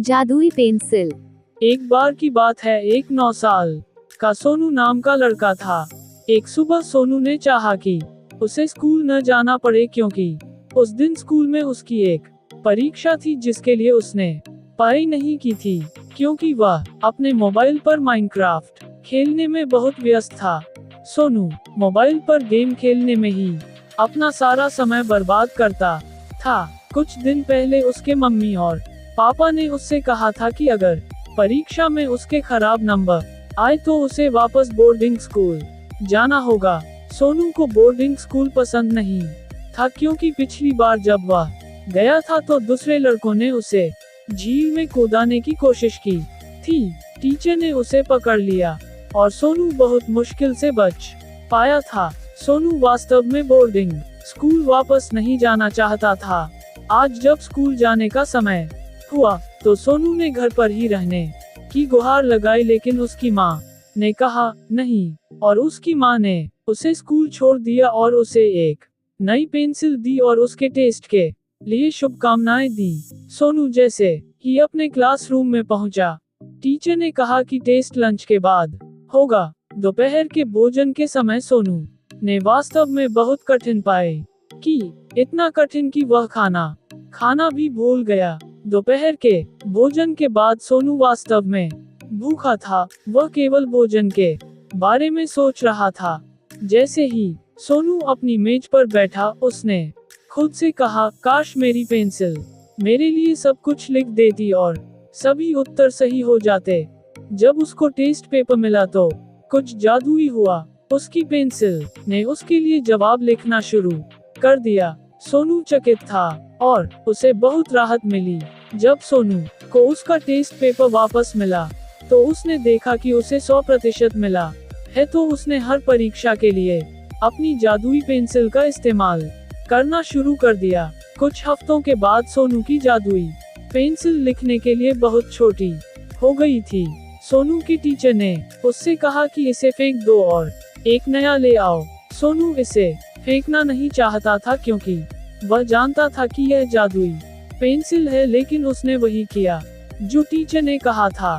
जादुई पेंसिल। एक बार की बात है, एक 9 साल का सोनू नाम का लड़का था। एक सुबह सोनू ने चाहा कि उसे स्कूल न जाना पड़े, क्योंकि उस दिन स्कूल में उसकी एक परीक्षा थी जिसके लिए उसने पढ़ाई नहीं की थी, क्योंकि वह अपने मोबाइल पर माइनक्राफ्ट खेलने में बहुत व्यस्त था। सोनू मोबाइल पर गेम खेलने में ही अपना सारा समय बर्बाद करता था। कुछ दिन पहले उसके मम्मी और पापा ने उससे कहा था कि अगर परीक्षा में उसके खराब नंबर आए तो उसे वापस बोर्डिंग स्कूल जाना होगा। सोनू को बोर्डिंग स्कूल पसंद नहीं था, क्योंकि पिछली बार जब वह गया था तो दूसरे लड़कों ने उसे झील में कूदाने की कोशिश की थी। टीचर ने उसे पकड़ लिया और सोनू बहुत मुश्किल से बच पाया था। सोनू वास्तव में बोर्डिंग स्कूल वापस नहीं जाना चाहता था। आज जब स्कूल जाने का समय हुआ तो सोनू ने घर पर ही रहने की गुहार लगाई, लेकिन उसकी माँ ने कहा नहीं, और उसकी माँ ने उसे स्कूल छोड़ दिया और उसे एक नई पेंसिल दी और उसके टेस्ट के लिए शुभकामनाएं दी। सोनू जैसे ही अपने क्लासरूम में पहुंचा, टीचर ने कहा कि टेस्ट लंच के बाद होगा। दोपहर के भोजन के समय सोनू ने वास्तव में बहुत कठिन पाए कि इतना कठिन कि वह खाना भी भूल गया। दोपहर के भोजन के बाद सोनू वास्तव में भूखा था। वह केवल भोजन के बारे में सोच रहा था। जैसे ही सोनू अपनी मेज पर बैठा, उसने खुद से कहा, काश मेरी पेंसिल मेरे लिए सब कुछ लिख देती और सभी उत्तर सही हो जाते। जब उसको टेस्ट पेपर मिला तो कुछ जादुई हुआ। उसकी पेंसिल ने उसके लिए जवाब लिखना शुरू कर दिया। सोनू चकित था और उसे बहुत राहत मिली। जब सोनू को उसका टेस्ट पेपर वापस मिला तो उसने देखा कि उसे 100% मिला है, तो उसने हर परीक्षा के लिए अपनी जादुई पेंसिल का इस्तेमाल करना शुरू कर दिया। कुछ हफ्तों के बाद सोनू की जादुई पेंसिल लिखने के लिए बहुत छोटी हो गई थी। सोनू की टीचर ने उससे कहा कि इसे फेंक दो और एक नया ले आओ। सोनू इसे फेंकना नहीं चाहता था, क्योंकि वह जानता था कि यह जादुई पेंसिल है, लेकिन उसने वही किया जो टीचर ने कहा था।